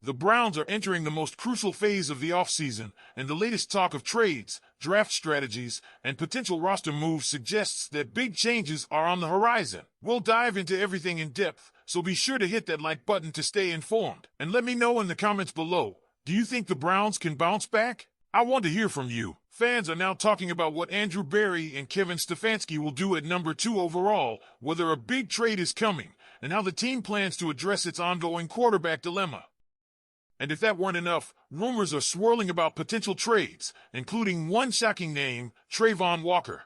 The Browns are entering the most crucial phase of the offseason, and the latest talk of trades, draft strategies, and potential roster moves suggests that big changes are on the horizon. We'll dive into everything in depth, so be sure to hit that like button to stay informed. And let me know in the comments below, do you think the Browns can bounce back? I want to hear from you. Fans are now talking about what Andrew Berry and Kevin Stefanski will do at number 2 overall, whether a big trade is coming, and how the team plans to address its ongoing quarterback dilemma. And if that weren't enough, rumors are swirling about potential trades, including one shocking name, Travon Walker.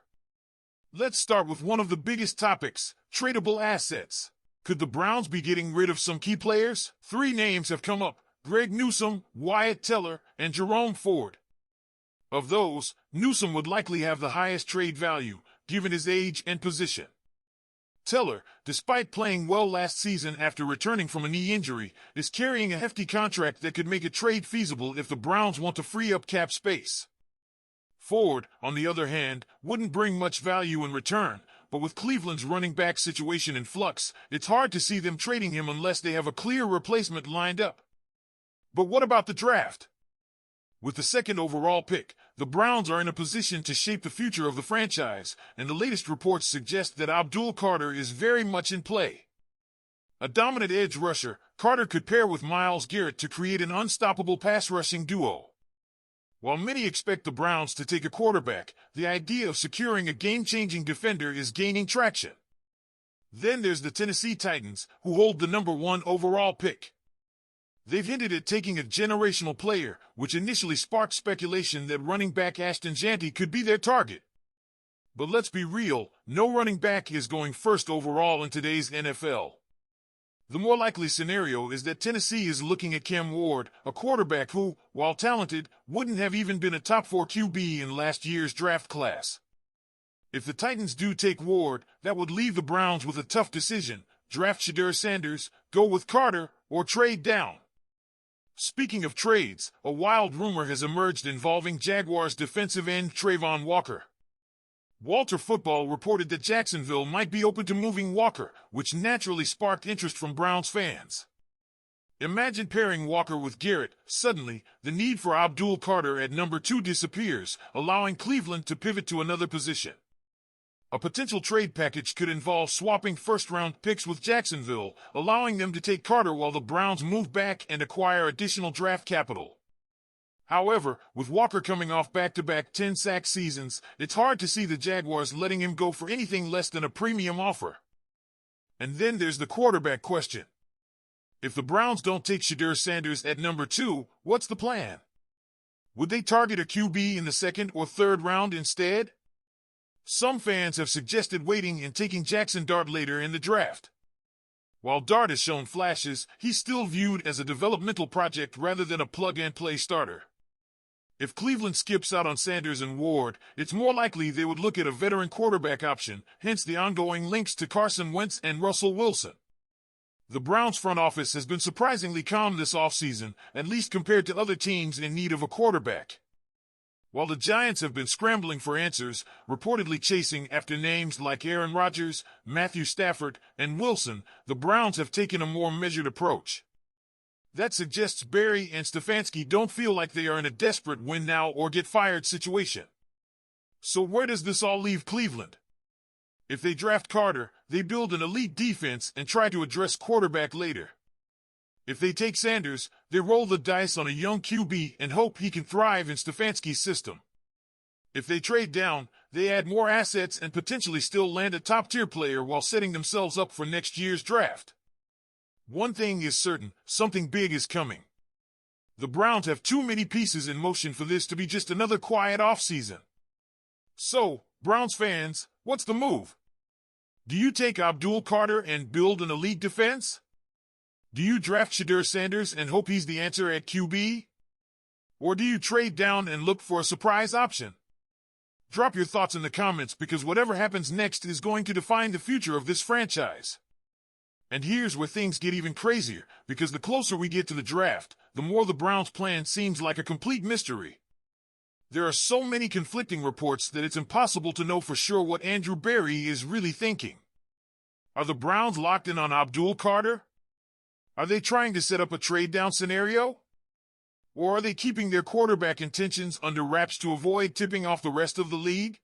Let's start with one of the biggest topics, tradable assets. Could the Browns be getting rid of some key players? 3 names have come up: Greg Newsome, Wyatt Teller, and Jerome Ford. Of those, Newsome would likely have the highest trade value, given his age and position. Teller, despite playing well last season after returning from a knee injury, is carrying a hefty contract that could make a trade feasible if the Browns want to free up cap space. Ford, on the other hand, wouldn't bring much value in return, but with Cleveland's running back situation in flux, it's hard to see them trading him unless they have a clear replacement lined up. But what about the draft? With the 2nd overall pick, the Browns are in a position to shape the future of the franchise, and the latest reports suggest that Abdul Carter is very much in play. A dominant edge rusher, Carter could pair with Myles Garrett to create an unstoppable pass-rushing duo. While many expect the Browns to take a quarterback, the idea of securing a game-changing defender is gaining traction. Then there's the Tennessee Titans, who hold the number 1 overall pick. They've hinted at taking a generational player, which initially sparked speculation that running back Ashton Jeanty could be their target. But let's be real, no running back is going first overall in today's NFL. The more likely scenario is that Tennessee is looking at Cam Ward, a quarterback who, while talented, wouldn't have even been a top 4 QB in last year's draft class. If the Titans do take Ward, that would leave the Browns with a tough decision: draft Shedeur Sanders, go with Carter, or trade down. Speaking of trades, a wild rumor has emerged involving Jaguars defensive end Travon Walker. Walter Football reported that Jacksonville might be open to moving Walker, which naturally sparked interest from Browns fans. Imagine pairing Walker with Garrett. Suddenly, the need for Abdul Carter at number 2 disappears, allowing Cleveland to pivot to another position. A potential trade package could involve swapping first-round picks with Jacksonville, allowing them to take Carter while the Browns move back and acquire additional draft capital. However, with Walker coming off back-to-back 10-sack seasons, it's hard to see the Jaguars letting him go for anything less than a premium offer. And then there's the quarterback question. If the Browns don't take Shedeur Sanders at number 2, what's the plan? Would they target a QB in the 2nd or 3rd round instead? Some fans have suggested waiting and taking Jackson Dart later in the draft. While Dart has shown flashes, he's still viewed as a developmental project rather than a plug-and-play starter. If Cleveland skips out on Sanders and Ward, it's more likely they would look at a veteran quarterback option, hence the ongoing links to Carson Wentz and Russell Wilson. The Browns front office has been surprisingly calm this offseason, at least compared to other teams in need of a quarterback. While the Giants have been scrambling for answers, reportedly chasing after names like Aaron Rodgers, Matthew Stafford, and Wilson, the Browns have taken a more measured approach. That suggests Berry and Stefanski don't feel like they are in a desperate win-now-or-get-fired situation. So where does this all leave Cleveland? If they draft Carter, they build an elite defense and try to address quarterback later. If they take Sanders, they roll the dice on a young QB and hope he can thrive in Stefanski's system. If they trade down, they add more assets and potentially still land a top-tier player while setting themselves up for next year's draft. One thing is certain, something big is coming. The Browns have too many pieces in motion for this to be just another quiet offseason. So, Browns fans, what's the move? Do you take Abdul Carter and build an elite defense? Do you draft Shedeur Sanders and hope he's the answer at QB? Or do you trade down and look for a surprise option? Drop your thoughts in the comments because whatever happens next is going to define the future of this franchise. And here's where things get even crazier, because the closer we get to the draft, the more the Browns' plan seems like a complete mystery. There are so many conflicting reports that it's impossible to know for sure what Andrew Berry is really thinking. Are the Browns locked in on Abdul Carter? Are they trying to set up a trade down scenario? Or are they keeping their quarterback intentions under wraps to avoid tipping off the rest of the league?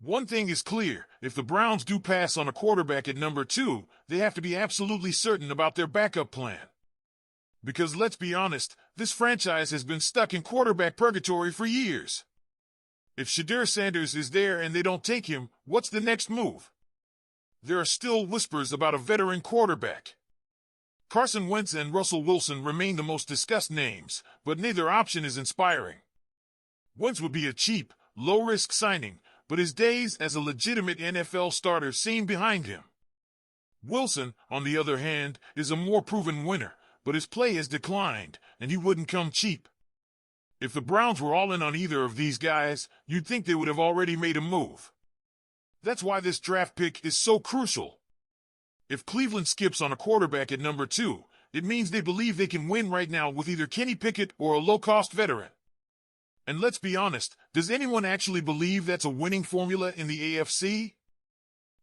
One thing is clear, if the Browns do pass on a quarterback at number 2, they have to be absolutely certain about their backup plan. Because let's be honest, this franchise has been stuck in quarterback purgatory for years. If Shedeur Sanders is there and they don't take him, what's the next move? There are still whispers about a veteran quarterback. Carson Wentz and Russell Wilson remain the most discussed names, but neither option is inspiring. Wentz would be a cheap, low-risk signing, but his days as a legitimate NFL starter seem behind him. Wilson, on the other hand, is a more proven winner, but his play has declined, and he wouldn't come cheap. If the Browns were all in on either of these guys, you'd think they would have already made a move. That's why this draft pick is so crucial. If Cleveland skips on a quarterback at number 2, it means they believe they can win right now with either Kenny Pickett or a low-cost veteran. And let's be honest, does anyone actually believe that's a winning formula in the AFC?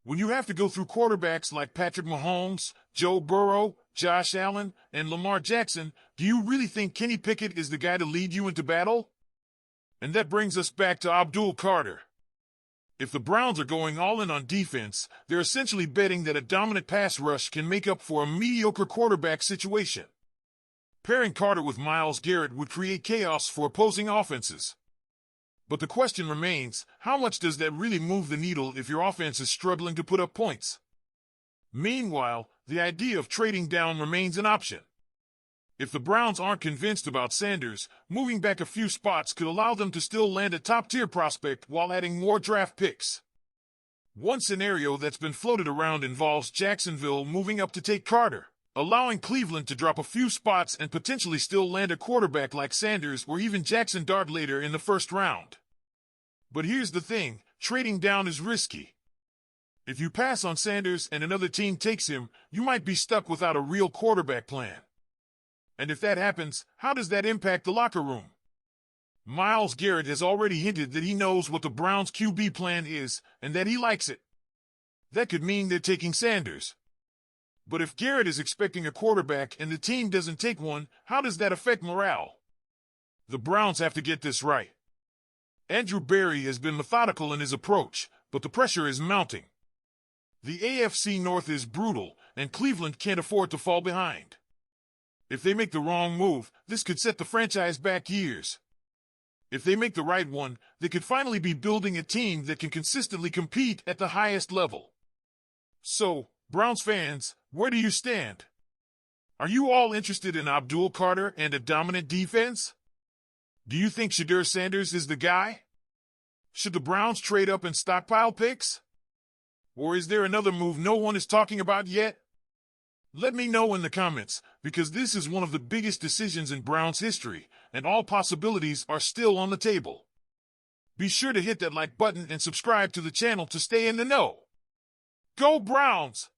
When you have to go through quarterbacks like Patrick Mahomes, Joe Burrow, Josh Allen, and Lamar Jackson, do you really think Kenny Pickett is the guy to lead you into battle? And that brings us back to Abdul Carter. If the Browns are going all in on defense, they're essentially betting that a dominant pass rush can make up for a mediocre quarterback situation. Pairing Carter with Myles Garrett would create chaos for opposing offenses. But the question remains, how much does that really move the needle if your offense is struggling to put up points? Meanwhile, the idea of trading down remains an option. If the Browns aren't convinced about Sanders, moving back a few spots could allow them to still land a top-tier prospect while adding more draft picks. One scenario that's been floated around involves Jacksonville moving up to take Carter, allowing Cleveland to drop a few spots and potentially still land a quarterback like Sanders or even Jackson Dart later in the first round. But here's the thing, trading down is risky. If you pass on Sanders and another team takes him, you might be stuck without a real quarterback plan. And if that happens, how does that impact the locker room? Myles Garrett has already hinted that he knows what the Browns' QB plan is and that he likes it. That could mean they're taking Sanders. But if Garrett is expecting a quarterback and the team doesn't take one, how does that affect morale? The Browns have to get this right. Andrew Berry has been methodical in his approach, but the pressure is mounting. The AFC North is brutal, and Cleveland can't afford to fall behind. If they make the wrong move, this could set the franchise back years. If they make the right one, they could finally be building a team that can consistently compete at the highest level. So, Browns fans, where do you stand? Are you all interested in Abdul Carter and a dominant defense? Do you think Shedeur Sanders is the guy? Should the Browns trade up and stockpile picks? Or is there another move no one is talking about yet? Let me know in the comments, because this is one of the biggest decisions in Browns history, and all possibilities are still on the table. Be sure to hit that like button and subscribe to the channel to stay in the know. Go Browns!